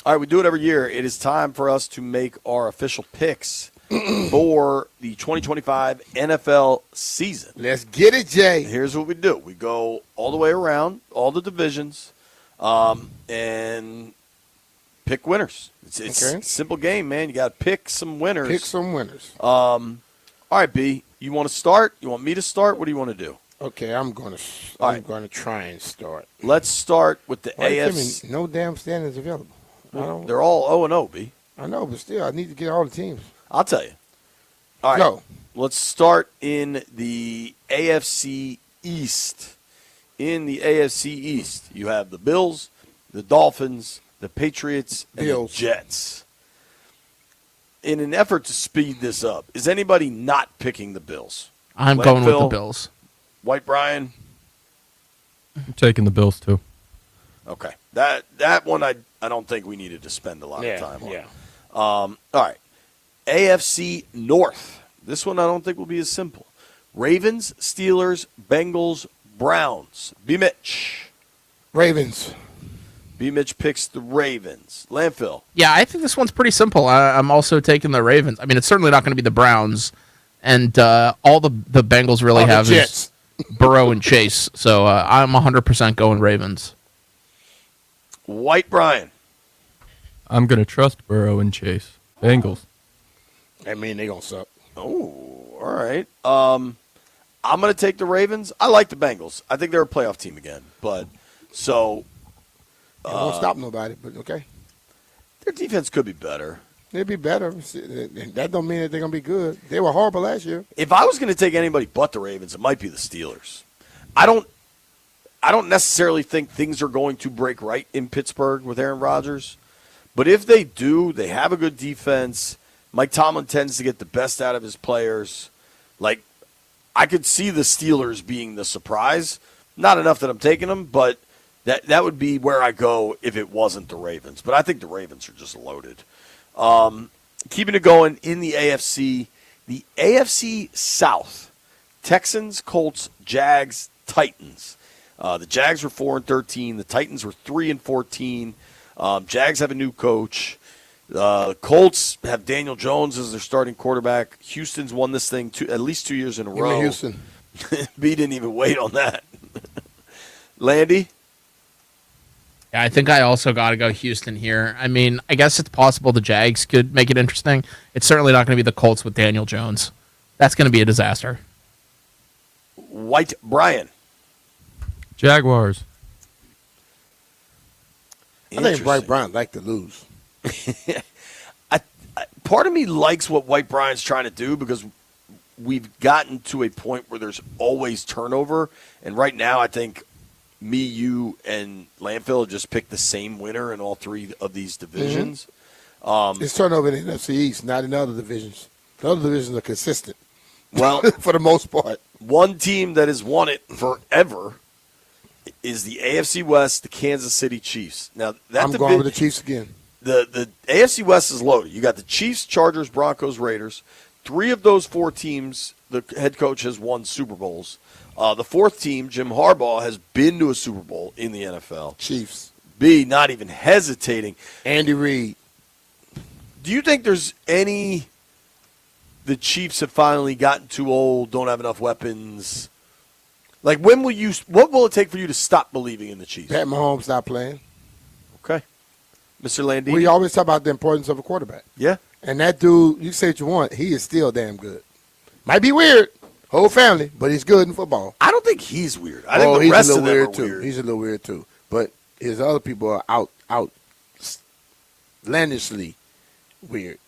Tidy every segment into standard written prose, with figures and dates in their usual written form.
All right, we do it every year. It is time for us to make our official picks for the 2025 NFL season. Let's get it, Jay. Here's what we do. We go all the way around, all the divisions, and pick winners. It's a simple game, man. You got to pick some winners. Pick some winners. All right, B, you want to start? You want me to start? What do you want to do? Okay, I'm going to try and start. Let's start with the AFC. No damn standings available. They're all 0-0, B. I know, but still, I need to get all the teams. I'll tell you. All right. Go. Let's start in the AFC East. In the AFC East, you have the Bills, the Dolphins, the Patriots, and the Jets. In an effort to speed this up, is anybody not picking the Bills? I'm going with the Bills. White Brian? I'm taking the Bills, too. Okay. That one I don't think we needed to spend a lot of time on. Yeah. All right. AFC North. This one I don't think will be as simple. Ravens, Steelers, Bengals, Browns. BMitch. Ravens. BMitch picks the Ravens. Landfill. Yeah, I think this one's pretty simple. I'm also taking the Ravens. I mean, it's certainly not going to be the Browns. And all the Bengals really have is Burrow and Chase. So I'm 100% going Ravens. White Brian. I'm going to trust Burrow and Chase. Bengals. I mean, they going to suck. Oh, all right. I'm going to take the Ravens. I like the Bengals. I think they're a playoff team again. But so. It won't stop nobody, but okay. Their defense could be better. They'd be better. That don't mean that they're going to be good. They were horrible last year. If I was going to take anybody but the Ravens, it might be the Steelers. I don't necessarily think things are going to break right in Pittsburgh with Aaron Rodgers. But if they do, they have a good defense. Mike Tomlin tends to get the best out of his players. Like, I could see the Steelers being the surprise. Not enough that I'm taking them, but that would be where I go if it wasn't the Ravens. But I think the Ravens are just loaded. Keeping it going in the AFC South, Texans, Colts, Jags, Titans. The Jags were 4-13. The Titans were 3-14. Jags have a new coach. The Colts have Daniel Jones as their starting quarterback. Houston's won this thing at least 2 years in a row. Houston. B didn't even wait on that. Landy? Yeah, I think I also got to go Houston here. I mean, I guess it's possible the Jags could make it interesting. It's certainly not going to be the Colts with Daniel Jones. That's going to be a disaster. White Brian. Jaguars. I think White Brian like to lose. Part of me likes what White Brian's trying to do because we've gotten to a point where there's always turnover. And right now I think me, you, and Landfill just picked the same winner in all three of these divisions. Mm-hmm. It's turnover in the NFC East, not in other divisions. The other divisions are consistent. Well, for the most part. One team that has won it forever is the AFC West, the Kansas City Chiefs. Now I'm going with the Chiefs again. The AFC West is loaded. You got the Chiefs, Chargers, Broncos, Raiders. 3 of those 4 teams, the head coach has won Super Bowls. The 4th team, Jim Harbaugh, has been to a Super Bowl in the NFL. Chiefs. B, not even hesitating. Andy Reid. Do you think there's any the Chiefs have finally gotten too old, don't have enough weapons? Like, what will it take for you to stop believing in the Chiefs? Pat Mahomes not playing. Okay. Mr. Landini? We always talk about the importance of a quarterback. Yeah. And that dude, you say what you want, he is still damn good. Might be weird, whole family, but he's good in football. I don't think he's weird. I think the rest of them are weird. He's a little weird, too. But his other people are outlandishly weird.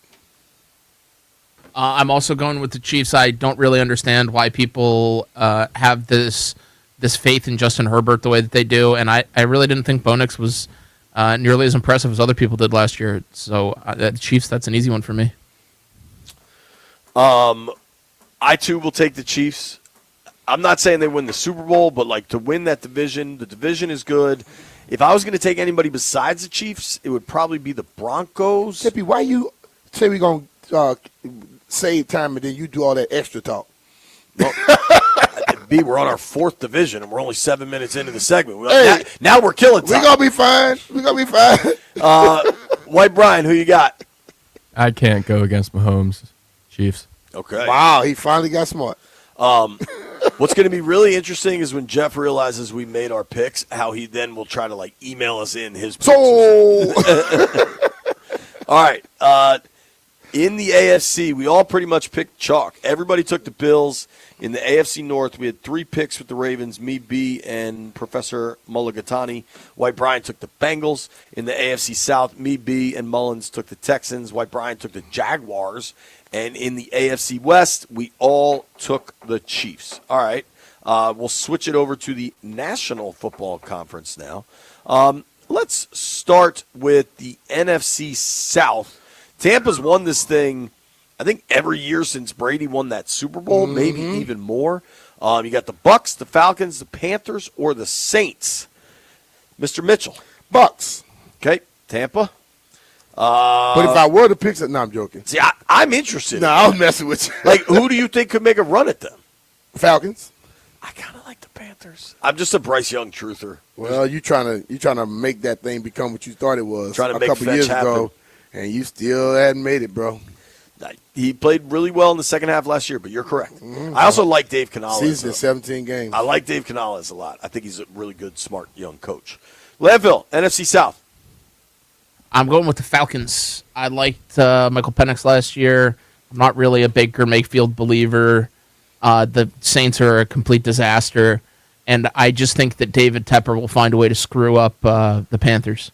I'm also going with the Chiefs. I don't really understand why people have this faith in Justin Herbert the way that they do, and I really didn't think Bo Nix was nearly as impressive as other people did last year. So the Chiefs, that's an easy one for me. I, too, will take the Chiefs. I'm not saying they win the Super Bowl, but, like, to win that division, the division is good. If I was going to take anybody besides the Chiefs, it would probably be the Broncos. Tippy, why you say we're going to save time and then you do all that extra talk? Well, B, we're on our 4th division, and we're only 7 minutes into the segment. Hey, now we're killing time. We're going to be fine. White Brian, who you got? I can't go against Mahomes. Chiefs. Okay. Wow, he finally got smart. What's going to be really interesting is when Jeff realizes we made our picks, how he then will try to like email us in his picks. So All right. In the AFC, we all pretty much picked chalk. Everybody took the Bills. In the AFC North, we had 3 picks with the Ravens, me, B, and Professor Mulligatawny. White Brian took the Bengals. In the AFC South, me, B, and Mullins took the Texans. White Brian took the Jaguars. And in the AFC West, we all took the Chiefs. All right. We'll switch it over to the National Football Conference now. Let's start with the NFC South. Tampa's won this thing, I think, every year since Brady won that Super Bowl, maybe even more. You got the Bucks, the Falcons, the Panthers, or the Saints. Mr. Mitchell. Bucks. Okay, Tampa. But if I were to pick, no, I'm joking. See, I'm interested. No, I was messing with you. Like, who do you think could make a run at them? Falcons. I kind of like the Panthers. I'm just a Bryce Young truther. Well, you trying to make that thing become what you thought it was Trying to a make couple fetch years happen. ago, and you still hadn't made it, bro. He played really well in the second half last year, but you're correct. I also like Dave Canales. Season is 17 games. I like Dave Canales a lot. I think he's a really good, smart, young coach. Landfill, NFC South. I'm going with the Falcons. I liked Michael Penix last year. I'm not really a Baker Mayfield believer. The Saints are a complete disaster. And I just think that David Tepper will find a way to screw up the Panthers.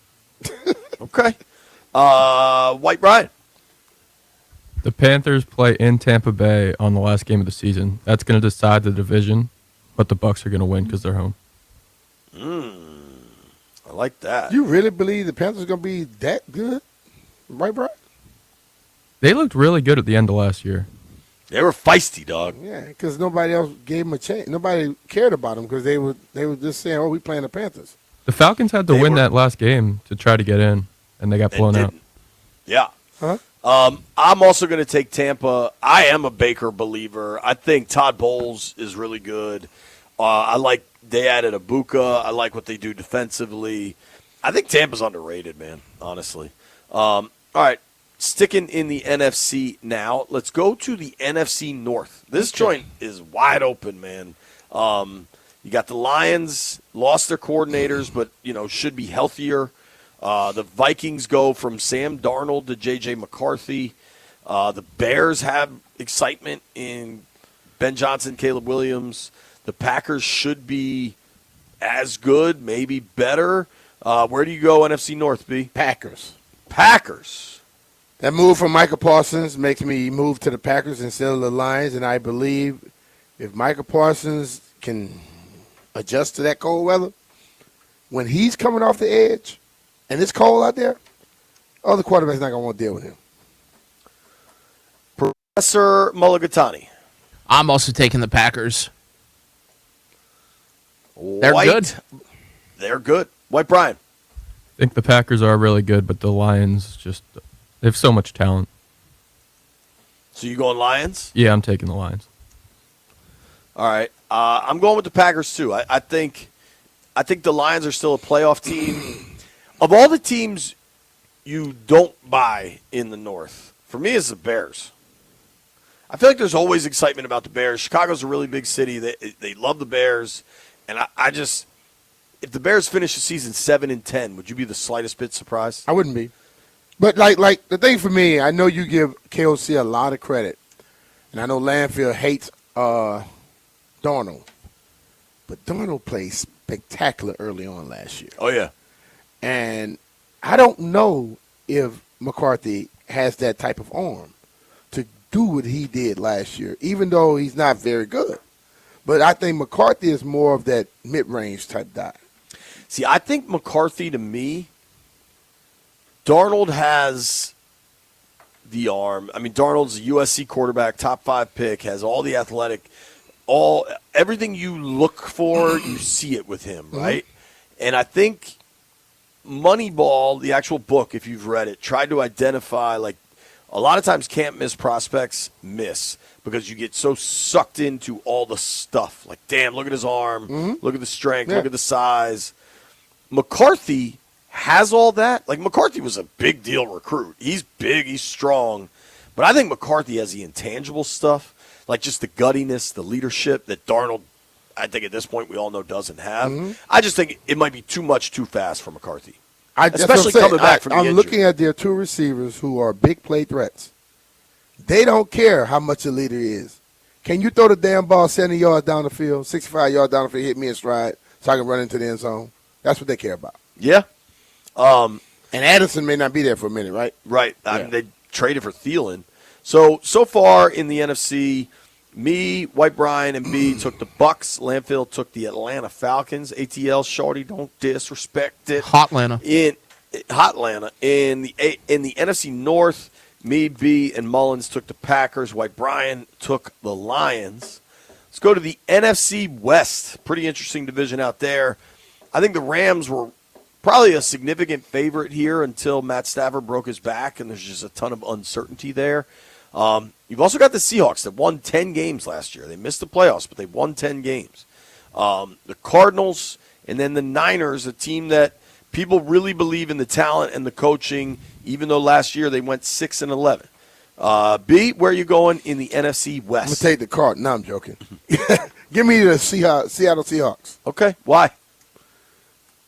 Okay. White Brian. The Panthers play in Tampa Bay on the last game of the season. That's going to decide the division, but the Bucks are going to win because they're home. I like that. You really believe the Panthers are going to be that good? Right, bro? They looked really good at the end of last year. They were feisty, dog. Yeah, because nobody else gave them a chance. Nobody cared about them because they were just saying, "Oh, we playing the Panthers." The Falcons had to They win were- that last game to try to get in, and they got They blown out. didn't. Yeah. Huh? I'm also going to take Tampa. I am a Baker believer. I think Todd Bowles is really good. I like they added Ibuka. I like what they do defensively. I think Tampa's underrated, man, honestly. All right, sticking in the NFC now, let's go to the NFC North. This joint is wide open, man. You got the Lions, lost their coordinators, but, should be healthier. The Vikings go from Sam Darnold to J.J. McCarthy. The Bears have excitement in Ben Johnson, Caleb Williams. The Packers should be as good, maybe better. Where do you go, NFC North, B? Packers. Packers. That move from Michael Parsons makes me move to the Packers instead of the Lions, and I believe if Michael Parsons can adjust to that cold weather, when he's coming off the edge and it's cold out there, other quarterback's not going to want to deal with him. Professor Mulligatawny. I'm also taking the Packers. They're White. good. They're good. White Brian. I think the Packers are really good, but the Lions they have so much talent. So you going Lions? Yeah, I'm taking the Lions. All right. I'm going with the Packers, too. I think the Lions are still a playoff team. Of all the teams you don't buy in the North, for me, it's the Bears. I feel like there's always excitement about the Bears. Chicago's a really big city. They love the Bears. And I just, if the Bears finish the season 7-10, would you be the slightest bit surprised? I wouldn't be. But, like the thing for me, I know you give KOC a lot of credit, and I know Landfill hates Darnold. But Darnold played spectacular early on last year. Oh, yeah. And I don't know if McCarthy has that type of arm to do what he did last year, even though he's not very good. But I think McCarthy is more of that mid-range type guy. See, I think McCarthy, to me, Darnold has the arm. I mean, Darnold's a USC quarterback, top 5 pick, has all the athletic, everything you look for, you see it with him, right? And I think Moneyball, the actual book, if you've read it, tried to identify, like, a lot of times can't miss prospects miss because you get so sucked into all the stuff. Like, damn, look at his arm, look at the strength, look at the size. McCarthy has all that. Like, McCarthy was a big deal recruit. He's big, he's strong. But I think McCarthy has the intangible stuff, like just the guttiness, the leadership that Darnold, I think at this point we all know doesn't have. Mm-hmm. I just think it might be too much too fast for McCarthy. That's what Especially I'm saying. coming back from the I'm injury. looking at their two receivers who are big play threats. They don't care how much a leader is. Can you throw the damn ball 70 yards down the field, 65 yards down the field, hit me in stride so I can run into the end zone? That's what they care about. Yeah. And Addison may not be there for a minute, right? Right. I Yeah. mean, they traded for Thielen. So far in the NFC, me, White Brian, and B took the Bucks. Landfill took the Atlanta Falcons. ATL, shorty, don't disrespect it. Hot Atlanta. In Hotlanta. In the NFC North, me, B, and Mullins took the Packers. White Brian took the Lions. Let's go to the NFC West. Pretty interesting division out there. I think the Rams were probably a significant favorite here until Matt Stafford broke his back, and there's just a ton of uncertainty there. You've also got the Seahawks that won 10 games last year. They missed the playoffs, but they won 10 games. The Cardinals, and then the Niners, a team that people really believe in the talent and the coaching, even though last year they went 6-11. B, where are you going in the NFC I'm West? going to take the card. No, I'm joking. Give me the Seattle Seahawks. Okay, why?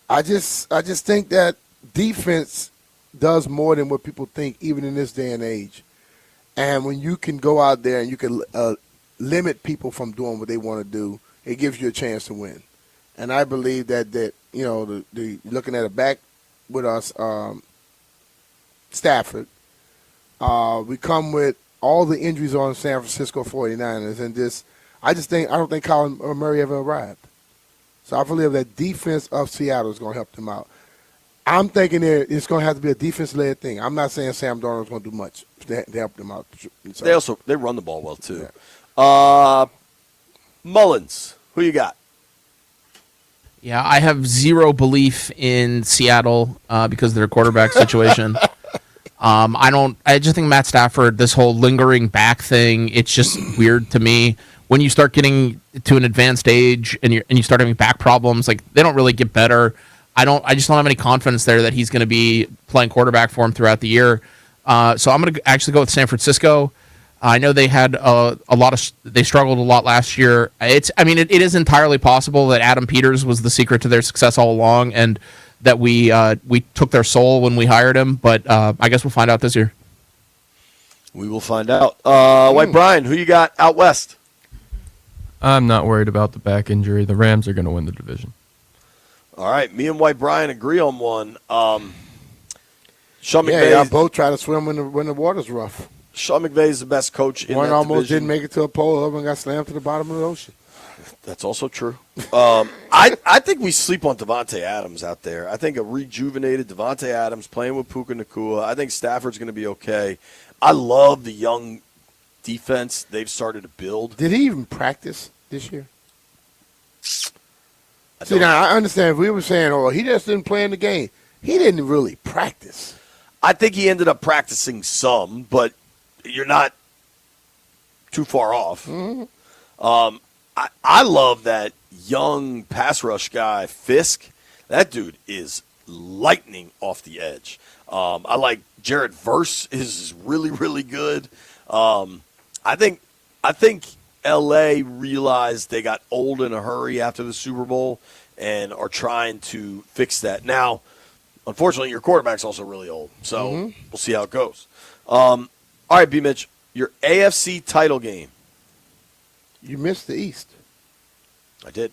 I just think that defense does more than what people think, even in this day and age. And when you can go out there and you can limit people from doing what they want to do, it gives you a chance to win. And I believe that you know, the looking at a back with us, Stafford, we come with all the injuries on San Francisco 49ers, and I don't think Colin Murray ever arrived. So I believe that defense of Seattle is going to help them out. I'm thinking it's going to have to be a defense-led thing. I'm not saying Sam Darnold's going to do much to help them out. So, They run the ball well too. Yeah. Mullins, who you got? Yeah, I have zero belief in Seattle because of their quarterback situation. I just think Matt Stafford, this whole lingering back thing, it's just weird to me. When you start getting to an advanced age and you start having back problems, like they don't really get better. I just don't have any confidence there that he's going to be playing quarterback for him throughout the year. So I'm going to actually go with San Francisco. I know they had they struggled a lot last year. It is entirely possible that Adam Peters was the secret to their success all along, and that we took their soul when we hired him. But I guess we'll find out this year. We will find out. White Brian, who you got out west? I'm not worried about the back injury. The Rams are going to win the division. All right, me and White Brian agree on one. Sean yeah, y'all McVay. both try to swim when the water's rough. Sean McVay is the best coach in One that almost division. didn't make it to a pole, the other one got slammed to the bottom of the ocean. That's also true. I think we sleep on Devontae Adams out there. I think a rejuvenated Devontae Adams playing with Puka Nacua. I think Stafford's going to be okay. I love the young defense they've started to build. Did he even practice this year? I See, don't- now I understand if we were saying, oh, he just didn't play in the game. He didn't really practice. I think he ended up practicing some, but you're not too far off. Mm-hmm. I love that young pass rush guy, Fisk. That dude is lightning off the edge. I like Jared Verse is really, really good. I think L.A. realized they got old in a hurry after the Super Bowl and are trying to fix that. Now, unfortunately, your quarterback's also really old, so we'll see how it goes. All right, BMitch, your AFC title game. You missed the East. I did.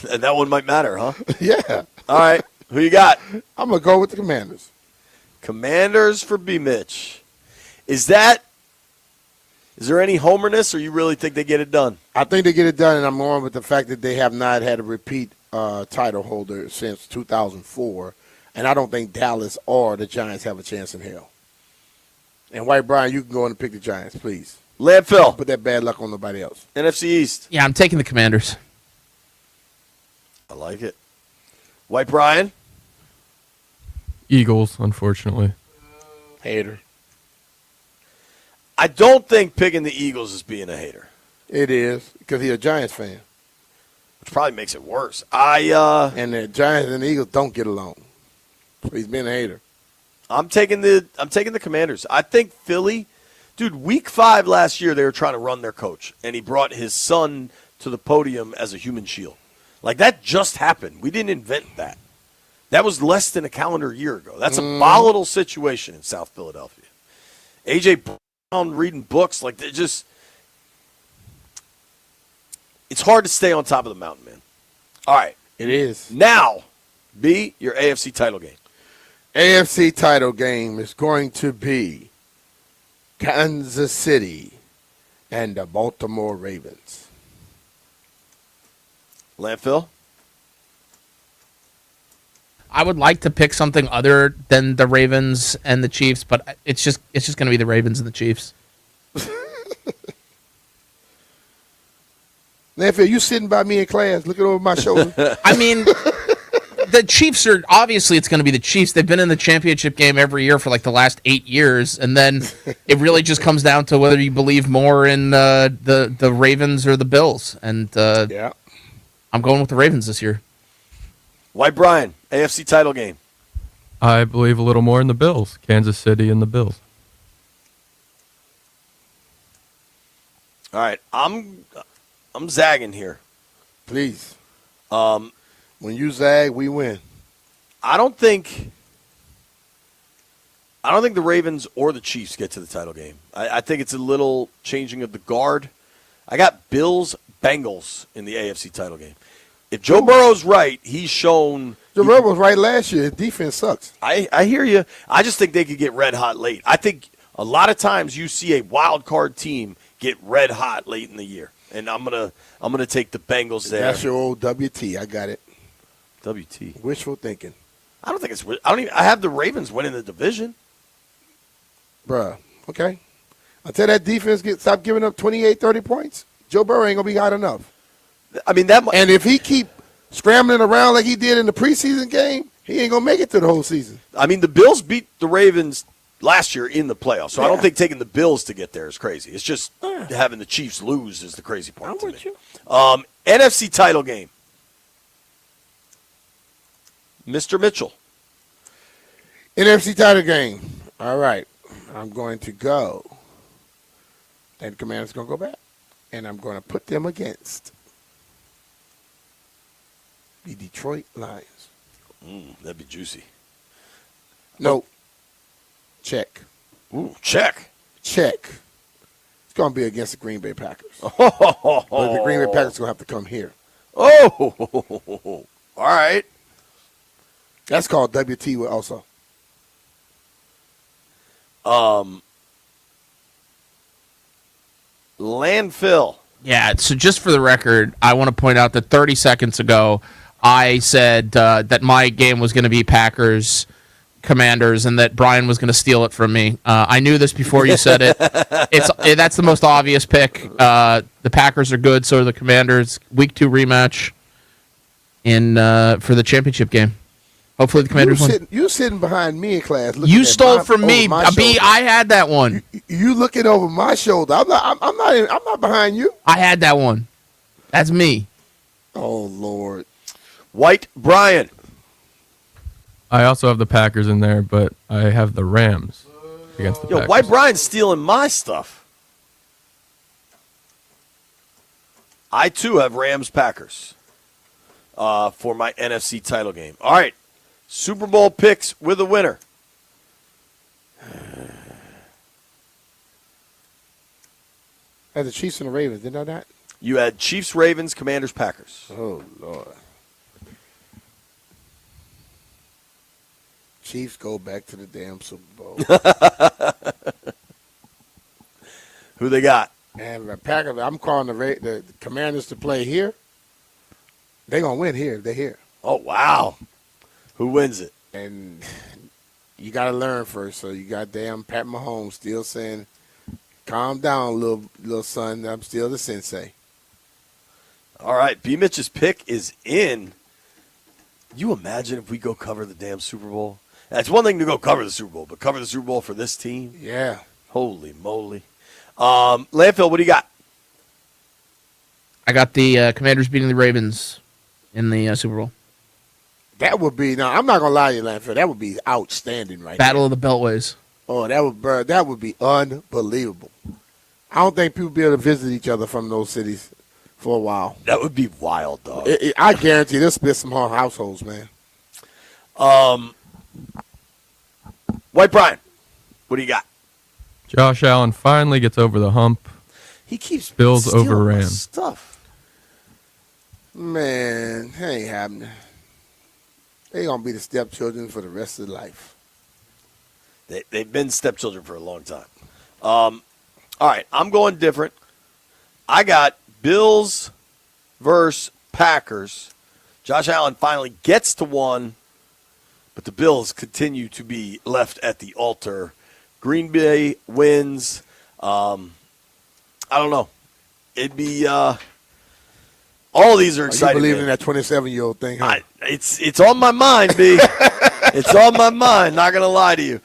And that one might matter, huh? Yeah. All right, who you got? I'm going to go with the Commanders. Commanders for BMitch. Is there any homerness, or you really think they get it done? I think they get it done, and I'm going with the fact that they have not had a repeat title holder since 2004, and I don't think Dallas or the Giants have a chance in hell. And White Brian, you can go in and pick the Giants, please. Landfill, Put that bad luck on nobody else. NFC East. Yeah, I'm taking the Commanders. I like it. White Brian. Eagles, unfortunately. Hater. I don't think picking the Eagles is being a hater. It is, because he's a Giants fan. which probably makes it worse. And the Giants and the Eagles don't get along. So he's been a hater. I'm taking the Commanders. I think Philly, dude, week 5 last year they were trying to run their coach, and he brought his son to the podium as a human shield. Like, that just happened. We didn't invent that. That was less than a calendar year ago. That's a volatile situation in South Philadelphia. A.J. Brown reading books, like, they're just – it's hard to stay on top of the mountain, man. All right. It is. Now, B, your AFC title game. AFC title game is going to be Kansas City and the Baltimore Ravens. Landfill? I would like to pick something other than the Ravens and the Chiefs, but it's just going to be the Ravens and the Chiefs. Landfill, you sitting by me in class, looking over my shoulder. I mean, the Chiefs are obviously it's going to be the Chiefs. They've been in the championship game every year for like the last 8 years, and then it really just comes down to whether you believe more in the Ravens or the Bills. And Yeah. I'm going with the Ravens this year. White Brian, AFC title game. I believe a little more in the Bills. Kansas City and the Bills. All right, I'm zagging here. Please. When you zag, we win. I don't think the Ravens or the Chiefs get to the title game. I think it's a little changing of the guard. I got Bills, Bengals in the AFC title game. If Joe Burrow's right, he's shown. Joe Burrow was right last year. His defense sucks. I hear you. I just think they could get red hot late. I think a lot of times you see a wild card team get red hot late in the year, and I'm gonna take the Bengals there. That's your old WT. I got it. WT. Wishful thinking. I don't think it's. I have the Ravens winning the division. Bruh. Okay. Until that defense stop giving up 28, 30 points, Joe Burrow ain't going to be hot enough. I mean that. And if he keep scrambling around like he did in the preseason game, he ain't going to make it through the whole season. I mean, the Bills beat the Ravens last year in the playoffs, so I don't think taking the Bills to get there is crazy. It's just having the Chiefs lose is the crazy part. I'm to with me. you. NFC title game. Mr. Mitchell. NFC title game. All right. I'm going to go. And the Commanders going to go back. And I'm going to put them against the Detroit Lions. That'd be juicy. Nope. Check. Ooh, check. Check. It's going to be against the Green Bay Packers. But the Green Bay Packers going to have to come here. Oh, all right. That's called WT also. Landfill. Yeah, so just for the record, I want to point out that 30 seconds ago, I said that my game was going to be Packers Commanders and that Brian was going to steal it from me. I knew this before you said it. That's the most obvious pick. The Packers are good, so are the Commanders. Week 2 rematch for the championship game. Hopefully the Commanders win. You sitting behind me in class. You stole from me. B, I had that one. You looking over my shoulder. I'm not behind you. I had that one. That's me. Oh Lord. White Brian. I also have the Packers in there, but I have the Rams against the Packers. White Brian's stealing my stuff. I too have Rams Packers for my NFC title game. All right. Super Bowl picks with a winner. I had the Chiefs and the Ravens. Didn't I not? You had Chiefs, Ravens, Commanders, Packers. Oh Lord. Chiefs go back to the damn Super Bowl. Who they got? And the Packers, I'm calling the Commanders to play here. They're going to win here if they're here. Oh, wow. Who wins it? And you got to learn first. So you got damn Pat Mahomes still saying, calm down, little son. I'm still the sensei. All right. BMitch's pick is in. You imagine if we go cover the damn Super Bowl? It's one thing to go cover the Super Bowl, but cover the Super Bowl for this team? Yeah. Holy moly. Landfill, what do you got? I got the Commanders beating the Ravens in the Super Bowl. That would be. Now, I'm not gonna lie to you, Lanford. That would be outstanding, right? Battle of the Beltways. Oh, that would be unbelievable. I don't think people be able to visit each other from those cities for a while. That would be wild, dog. I guarantee they'll split some whole households, man. White Brian, what do you got? Josh Allen finally gets over the hump. He keeps Bills stealing my overran. stuff. Man, that ain't happening. They gonna be the stepchildren for the rest of their life. They've been stepchildren for a long time. All right, I'm going different. I got Bills versus Packers. Josh Allen finally gets to one, but the Bills continue to be left at the altar. Green Bay wins. I don't know. It'd be all of these are exciting. You believe man. in that 27-year-old thing, huh? It's on my mind, B. It's on my mind. Not gonna lie to you.